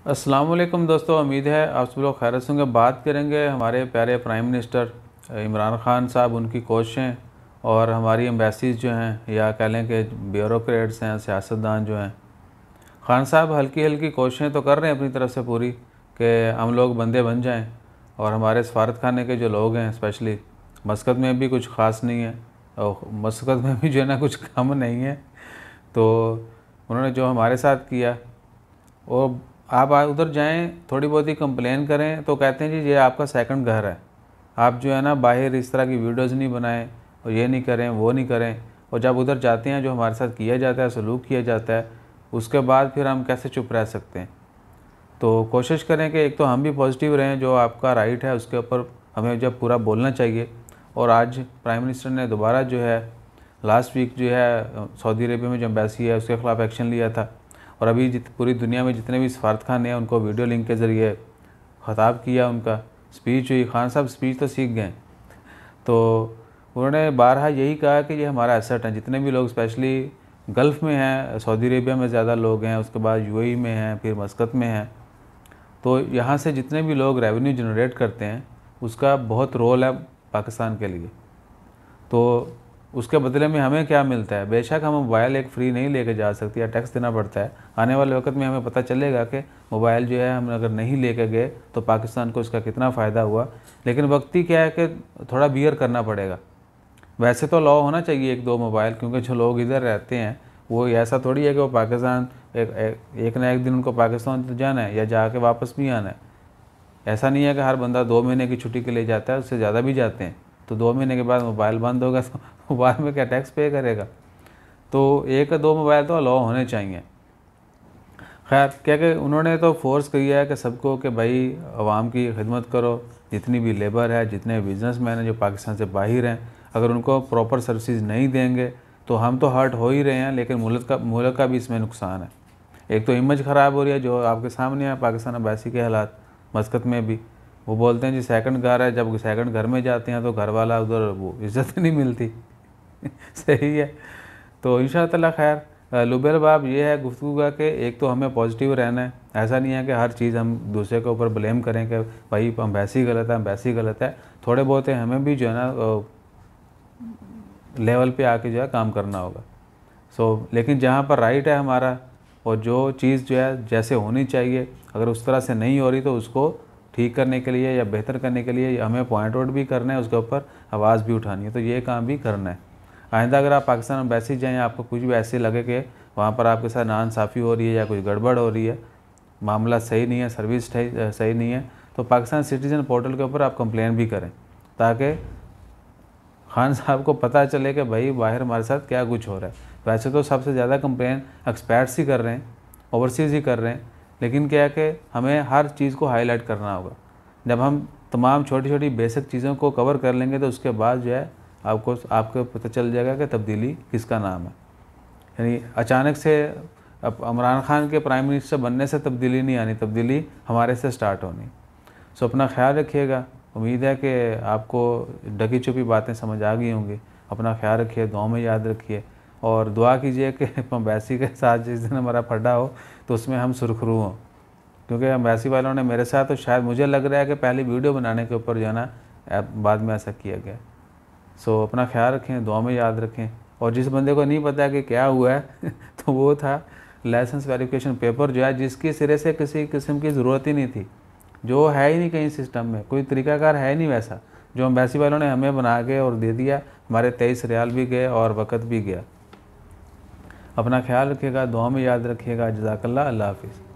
अस्सलाम वालेकुम दोस्तों, उम्मीद है आप सब लोग खैरियत से होंगे। बात करेंगे हमारे प्यारे प्राइम मिनिस्टर इमरान खान साहब, उनकी कोशिशें और हमारी एम्बेसीज जो हैं या कह लें कि ब्यूरोक्रेट्स हैं, सियासतदान जो हैं। खान साहब हल्की हल्की कोशिशें तो कर रहे हैं अपनी तरफ से पूरी कि हम लोग बंदे बन जाएं, और हमारे सफारत खाने के जो लोग हैं स्पेशली मस्कत में भी कुछ ख़ास नहीं है और मस्कत में भी जो है ना कुछ कम नहीं है। तो उन्होंने जो हमारे साथ किया, और आप उधर जाएं थोड़ी बहुत ही कंप्लेन करें तो कहते हैं जी ये आपका सेकंड घर है, आप जो है ना बाहर इस तरह की वीडियोज़ नहीं बनाएं और ये नहीं करें वो नहीं करें। और जब उधर जाते हैं जो हमारे साथ किया जाता है, सलूक किया जाता है, उसके बाद फिर हम कैसे चुप रह सकते हैं। तो कोशिश करें कि एक तो हम भी पॉजिटिव रहें, जो आपका राइट है उसके ऊपर हमें जब पूरा बोलना चाहिए। और आज प्राइम मिनिस्टर ने दोबारा जो है लास्ट वीक जो है सऊदी अरेबिया में जो एम्बेसी है उसके ख़िलाफ़ एक्शन लिया था, और अभी पूरी दुनिया में जितने भी सफारत खाने हैं उनको वीडियो लिंक के ज़रिए ख़ताब किया, उनका स्पीच हुई। खान साहब स्पीच तो सीख गए, तो उन्होंने बारहा यही कहा कि ये हमारा एसेट है। जितने भी लोग स्पेशली गल्फ़ में हैं, सऊदी अरेबिया में ज़्यादा लोग हैं, उसके बाद यूएई में हैं, फिर मस्कत में हैं, तो यहाँ से जितने भी लोग रेवेन्यू जनरेट करते हैं उसका बहुत रोल है पाकिस्तान के लिए। तो उसके बदले में हमें क्या मिलता है? बेशक हम मोबाइल एक फ्री नहीं लेके जा सकते या टैक्स देना पड़ता है। आने वाले वक्त में हमें पता चलेगा कि मोबाइल जो है हम अगर नहीं लेके गए तो पाकिस्तान को इसका कितना फ़ायदा हुआ। लेकिन वक्ती क्या है कि थोड़ा बियर करना पड़ेगा। वैसे तो लॉ होना चाहिए एक दो मोबाइल, क्योंकि जो लोग इधर रहते हैं वो ऐसा थोड़ी है कि वो पाकिस्तान एक ना एक दिन उनको पाकिस्तान तो जाना है या जाके वापस भी आना है। ऐसा नहीं है कि हर बंदा 2 महीने की छुट्टी के लिए जाता है, उससे ज़्यादा भी जाते हैं। तो 2 महीने के बाद मोबाइल बंद होगा तो मोबाइल में क्या टैक्स पे करेगा? तो एक दो मोबाइल तो अलाउ होने चाहिए। खैर क्या कि उन्होंने तो फोर्स किया है कि सबको कि भाई आवाम की खिदमत करो। जितनी भी लेबर है, जितने बिजनेसमैन हैं जो पाकिस्तान से बाहर हैं, अगर उनको प्रॉपर सर्विसेज नहीं देंगे तो हम तो हर्ट हो ही रहे हैं, लेकिन मुल्क का भी इसमें नुकसान है। एक तो इमेज ख़राब हो रही है, जो आपके सामने है पाकिस्तान एम्बेसी के हालात। मस्कत में भी वो बोलते हैं जी सेकंड घर है, जब सेकंड घर में जाते हैं तो घर वाला उधर वो इज़्ज़त नहीं मिलती सही है। तो इंशाअल्लाह खैर लुबेल बाब ये है गुफ्तगू का कि एक तो हमें पॉजिटिव रहना है। ऐसा नहीं है कि हर चीज़ हम दूसरे के ऊपर ब्लेम करें कि भाई एम्बेसी गलत है, एम्बेसी गलत है। थोड़े बहुत है हमें भी जो है ना लेवल पे आके जो है काम करना होगा। लेकिन जहाँ पर राइट है हमारा, और जो चीज़ जो है जैसे होनी चाहिए अगर उस तरह से नहीं हो रही तो उसको ठीक करने के लिए या बेहतर करने के लिए हमें पॉइंट आउट भी करना है, उसके ऊपर आवाज़ भी उठानी है। तो ये काम भी करना है। आइंदा अगर आप पाकिस्तान एम्बेसी जाएँ, आपको कुछ भी ऐसे लगे कि वहाँ पर आपके साथ नाइंसाफ़ी हो रही है या कुछ गड़बड़ हो रही है, मामला सही नहीं है, सर्विस सही नहीं है, तो पाकिस्तान सिटीज़न पोर्टल के ऊपर आप कंप्लेन भी करें, ताकि खान साहब को पता चले कि भाई बाहर हमारे साथ क्या कुछ हो रहा है। वैसे तो सबसे ज़्यादा कंप्लेन एक्सपर्ट्स ही कर रहे हैं, ओवरसीज़ ही कर रहे हैं, लेकिन क्या है कि हमें हर चीज़ को हाईलाइट करना होगा। जब हम तमाम छोटी छोटी बेसिक चीज़ों को कवर कर लेंगे तो उसके बाद जो है आपको पता चल जाएगा कि तब्दीली किसका नाम है। यानी अचानक से अब इमरान खान के प्राइम मिनिस्टर बनने से तब्दीली नहीं आनी, तब्दीली हमारे से स्टार्ट होनी। सो अपना ख्याल रखिएगा। उम्मीद है कि आपको ढकी छुपी बातें समझ आ गई होंगी। अपना ख्याल रखिए, दुआ में याद रखिए, और दुआ कीजिए कि एम्बेसी के साथ जिस दिन हमारा फटा हो तो उसमें हम सुरखरू हों, क्योंकि एम्बेसी वालों ने मेरे साथ तो शायद मुझे लग रहा है कि पहली वीडियो बनाने के ऊपर जो है ना बाद में ऐसा किया गया। सो अपना ख्याल रखें, दुआ में याद रखें। और जिस बंदे को नहीं पता कि क्या हुआ है तो वो था लाइसेंस वेरिफिकेशन पेपर जो है, जिसकी सिरे से किसी किस्म की ज़रूरत ही नहीं थी, जो है ही नहीं कहीं सिस्टम में, कोई तरीकाकार है नहीं वैसा, जो एम्बेसी वालों ने हमें बना के और दे दिया। हमारे 23 रियाल भी गए और वक़्त भी गया। अपना ख्याल रखिएगा, दुआ में याद रखिएगा। जज़ाकल्लाह, अल्लाह हाफ़िज़।